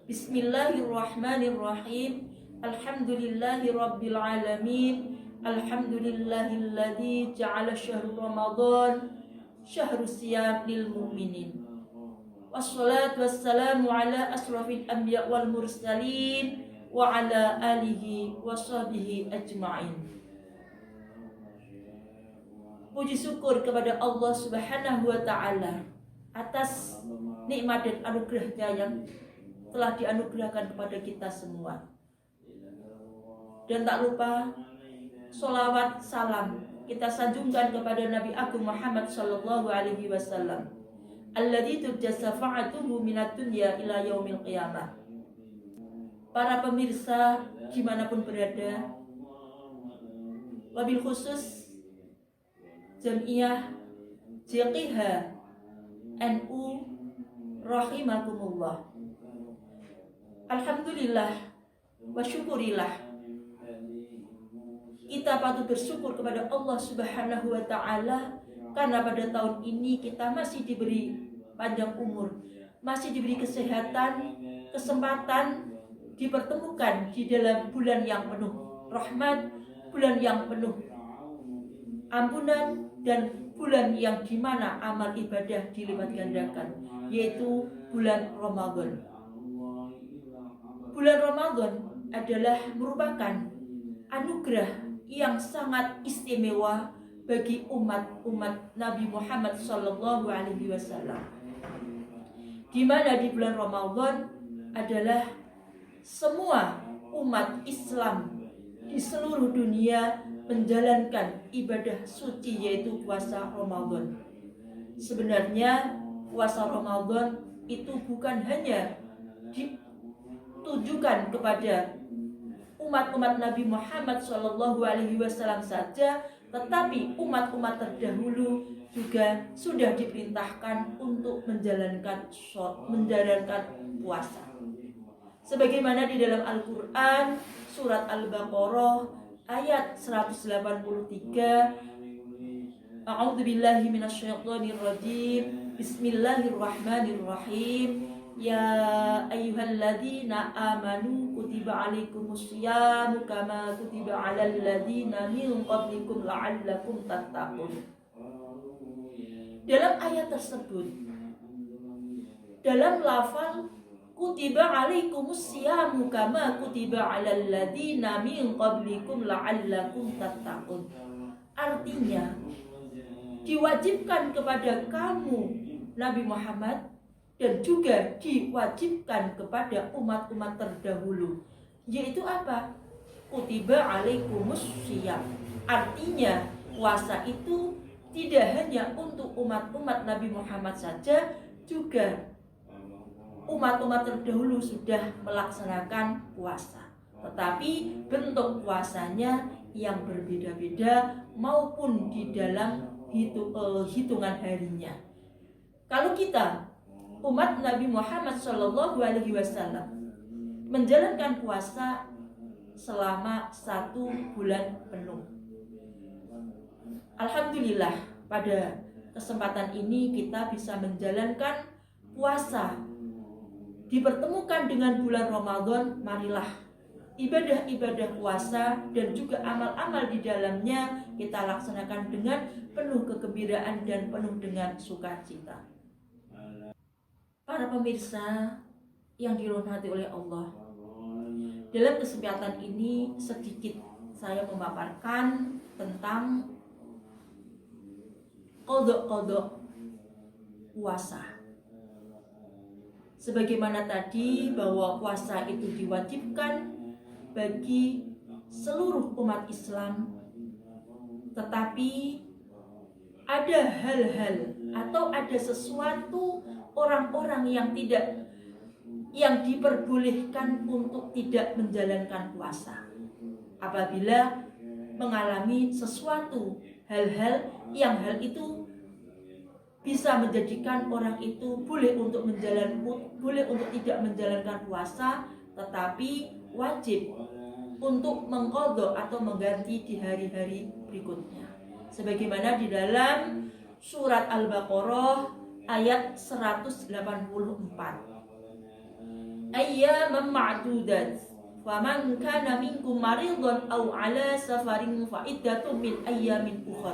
Bismillahirrahmanirrahim. Alhamdulillahi rabbil alamin. Alhamdulillahilladzi ja'ala syahrul Ramadan syahrus siyam lil mu'minin. Wassalatu wassalamu ala asrafil anbiya wal mursalin wa ala alihi wa sahbihi ajma'in. Puji syukur kepada Allah Subhanahu wa ta'ala atas nikmat dan anugerahnya yang telah dianugerahkan kepada kita semua. Dan tak lupa sholawat salam kita sanjungkan kepada Nabi Agung Muhammad sallallahu alaihi wasallam, alladzi turja syafa'atuhu minad dunya ila yaumil qiyamah. Para pemirsa dimanapun berada, wabil khusus Jamiah JQH NU rahimakumullah. Alhamdulillah wa syukurillah, kita patut bersyukur kepada Allah Subhanahu wa ta'ala karena pada tahun ini kita masih diberi panjang umur, masih diberi kesehatan, kesempatan dipertemukan di dalam bulan yang penuh rahmat, bulan yang penuh ampunan, dan bulan yang dimana amal ibadah dilipat gandakan, yaitu bulan Ramadan. Bulan Ramadan adalah merupakan anugerah yang sangat istimewa bagi umat Nabi Muhammad sallallahu alaihi wasallam, di mana di bulan Ramadan adalah semua umat Islam di seluruh dunia menjalankan ibadah suci, yaitu puasa Ramadan. Sebenarnya puasa Ramadan itu bukan hanya ditujukan kepada umat-umat Nabi Muhammad SAW saja, tetapi umat-umat terdahulu juga sudah diperintahkan untuk menjalankan puasa. Sebagaimana di dalam Al-Quran surat Al-Baqarah ayat 183, A'udzubillahi minasyaitonirrajim. Bismillahirrahmanirrahim. Ya ayyuhalladzina amanu kutiba alaikumusyamu kama kutiba alal ladzina min qablikum la'allakum tattaqun. Dalam ayat tersebut, dalam lafal kutiba alaikumusyamu kama kutiba alal ladzina min qablikum la'allakum tattaqun, artinya diwajibkan kepada kamu Nabi Muhammad dan juga diwajibkan kepada umat-umat terdahulu, yaitu apa? Kutiba alaikumussyam, artinya puasa itu tidak hanya untuk umat-umat Nabi Muhammad saja, juga umat-umat terdahulu sudah melaksanakan puasa, tetapi bentuk puasanya yang berbeda-beda maupun di dalam hitungan harinya. Kalau kita umat Nabi Muhammad SAW menjalankan puasa selama 1 bulan penuh, alhamdulillah pada kesempatan ini kita bisa menjalankan puasa, dipertemukan dengan bulan Ramadan. Marilah ibadah-ibadah puasa dan juga amal-amal di dalamnya kita laksanakan dengan penuh kegembiraan dan penuh dengan sukacita. Para pemirsa yang dirahmati oleh Allah, dalam kesempatan ini sedikit saya memaparkan tentang qadha puasa. Sebagaimana tadi bahwa puasa itu diwajibkan bagi seluruh umat Islam, tetapi ada hal-hal atau ada sesuatu orang-orang yang diperbolehkan untuk tidak menjalankan puasa apabila mengalami sesuatu hal-hal yang hal itu bisa menjadikan orang itu boleh untuk tidak menjalankan puasa, tetapi wajib untuk mengqadha atau mengganti di hari-hari berikutnya. Sebagaimana di dalam surat Al-Baqarah ayat 184. ayyaman ma'dudat. Faman kana minkum maridun aw ala safarin fa iddatun min ayyamin ukhra.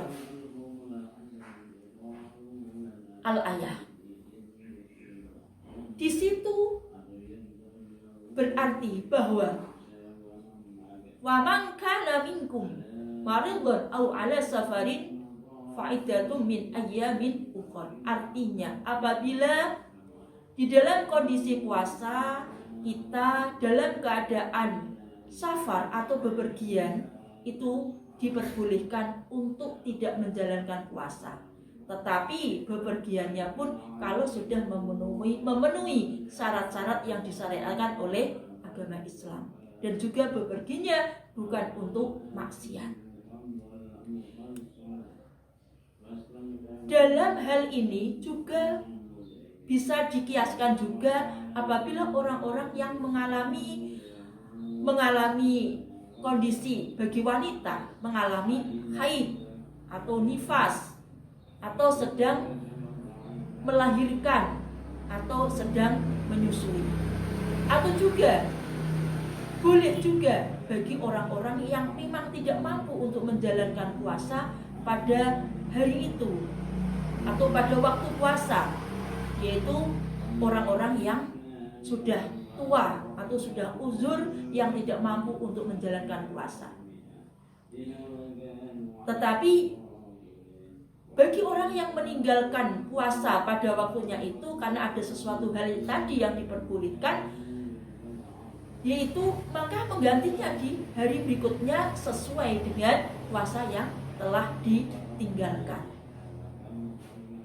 Al-ayah. Di situ berarti bahwa waman kana minkum maridun aw ala safarin fa iddatun min ayyamin ukhra. Artinya apabila di dalam kondisi puasa kita dalam keadaan safar atau bepergian, itu diperbolehkan untuk tidak menjalankan puasa. Tetapi bepergiannya pun kalau sudah memenuhi syarat-syarat yang disyariatkan oleh agama Islam, dan juga beperginya bukan untuk maksiat. Dalam hal ini juga bisa dikiaskan juga apabila orang-orang yang mengalami kondisi bagi wanita mengalami haid atau nifas atau sedang melahirkan atau sedang menyusui, atau juga boleh juga bagi orang-orang yang memang tidak mampu untuk menjalankan puasa pada hari itu atau pada waktu puasa, yaitu orang-orang yang sudah tua atau sudah uzur yang tidak mampu untuk menjalankan puasa. Tetapi bagi orang yang meninggalkan puasa pada waktunya itu karena ada sesuatu hal tadi yang diperbolehkan, yaitu maka menggantinya di hari berikutnya sesuai dengan puasa yang telah ditinggalkan.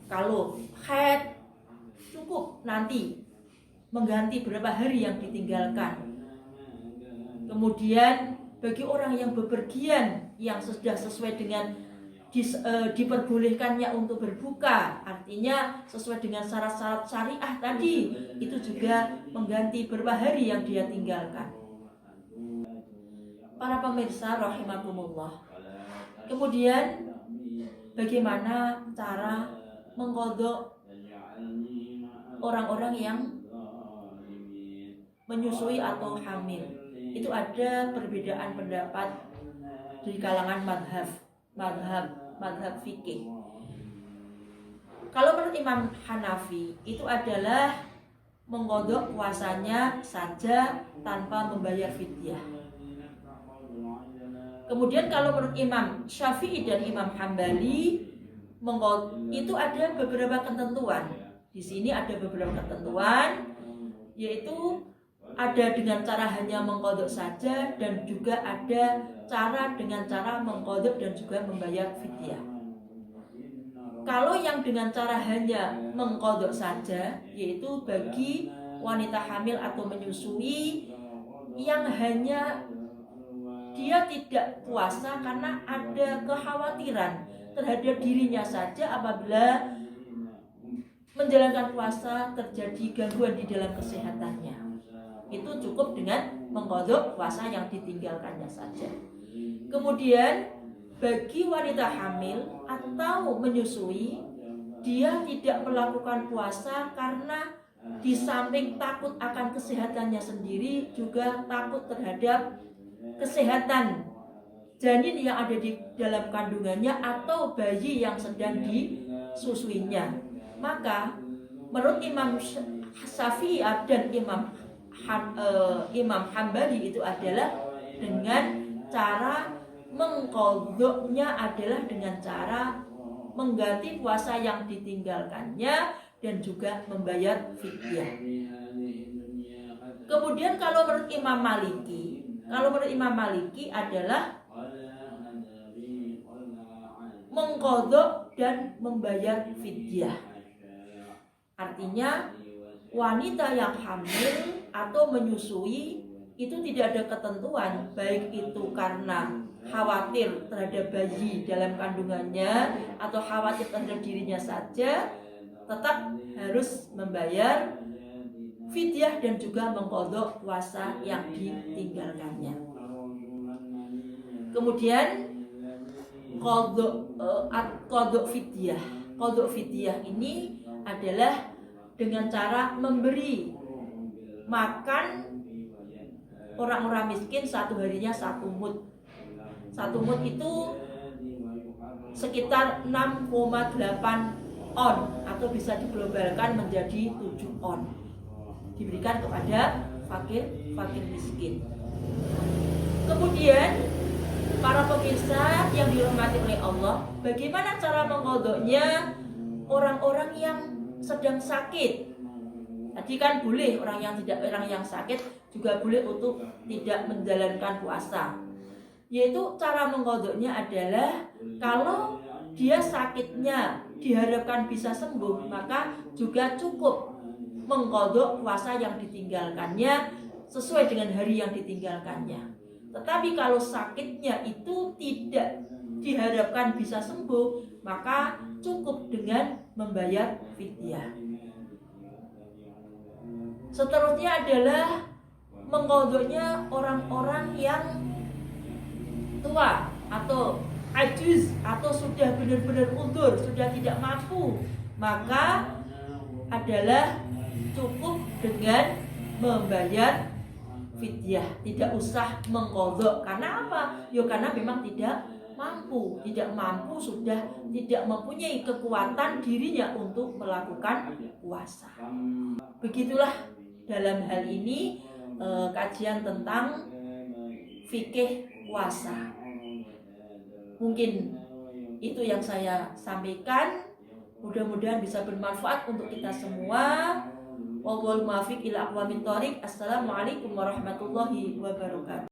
Kalau haid, cukup nanti mengganti berapa hari yang ditinggalkan. Kemudian bagi orang yang bepergian yang sudah sesuai dengan diperbolehkannya untuk berbuka, artinya sesuai dengan syarat-syarat syariah tadi, itu juga mengganti berapa hari yang dia tinggalkan. Para pemirsa rahimakumullah. Kemudian bagaimana cara mengqadha orang-orang yang menyusui atau hamil? Itu ada perbedaan pendapat di kalangan madhab fikih. Kalau menurut Imam Hanafi itu adalah mengqadha puasanya saja tanpa membayar fidyah. Kemudian kalau menurut Imam Syafi'i dan Imam Hambali itu ada beberapa ketentuan. Di sini ada beberapa ketentuan, yaitu ada dengan cara hanya mengqadha saja, dan juga ada cara dengan cara mengqadha dan juga membayar fidyah. Kalau yang dengan cara hanya mengqadha saja, yaitu bagi wanita hamil atau menyusui yang hanya dia tidak puasa karena ada kekhawatiran terhadap dirinya saja apabila menjalankan puasa terjadi gangguan di dalam kesehatannya, itu cukup dengan mengqadha puasa yang ditinggalkannya saja. Kemudian bagi wanita hamil atau menyusui, dia tidak melakukan puasa karena di samping takut akan kesehatannya sendiri, juga takut terhadap kesehatan janin yang ada di dalam kandungannya atau bayi yang sedang disusuinya. Maka menurut Imam Syafi'i dan Imam Hambali itu adalah dengan cara mengqadhanya adalah dengan cara mengganti puasa yang ditinggalkannya dan juga membayar fidyah. Kemudian kalau menurut Imam Maliki adalah mengqadha dan membayar fidyah. Artinya wanita yang hamil atau menyusui itu tidak ada ketentuan, baik itu karena khawatir terhadap bayi dalam kandungannya atau khawatir terhadap dirinya saja, tetap harus membayar fidyah dan juga mengqadha puasa yang ditinggalkannya. Kemudian qadha fidyah. Qadha fidyah ini adalah dengan cara memberi makan orang-orang miskin satu harinya 1 mud. 1 mud itu sekitar 6,8 on atau bisa diglobalkan menjadi 7 on. Diberikan kepada fakir miskin. Kemudian para pemirsa yang dirahmati oleh Allah, bagaimana cara mengqadanya orang-orang yang sedang sakit? Tadi kan boleh orang yang sakit juga boleh untuk tidak menjalankan puasa. Yaitu cara mengqadanya adalah kalau dia sakitnya diharapkan bisa sembuh, maka juga cukup mengqadha puasa yang ditinggalkannya sesuai dengan hari yang ditinggalkannya. Tetapi kalau sakitnya itu tidak diharapkan bisa sembuh, maka cukup dengan membayar fidyah. Seterusnya adalah mengqadanya orang-orang yang tua atau ajuz atau sudah benar-benar undur, sudah tidak mampu, maka adalah cukup dengan membayar fidyah, tidak usah mengqadha. Karena apa? Ya karena memang tidak mampu, sudah tidak mempunyai kekuatan dirinya untuk melakukan puasa. Begitulah dalam hal ini kajian tentang fikih puasa. Mungkin itu yang saya sampaikan. Mudah-mudahan bisa bermanfaat untuk kita semua. Wallahul muwaffiq ila aqwamit thoriq. Assalamualaikum warahmatullahi wabarakatuh.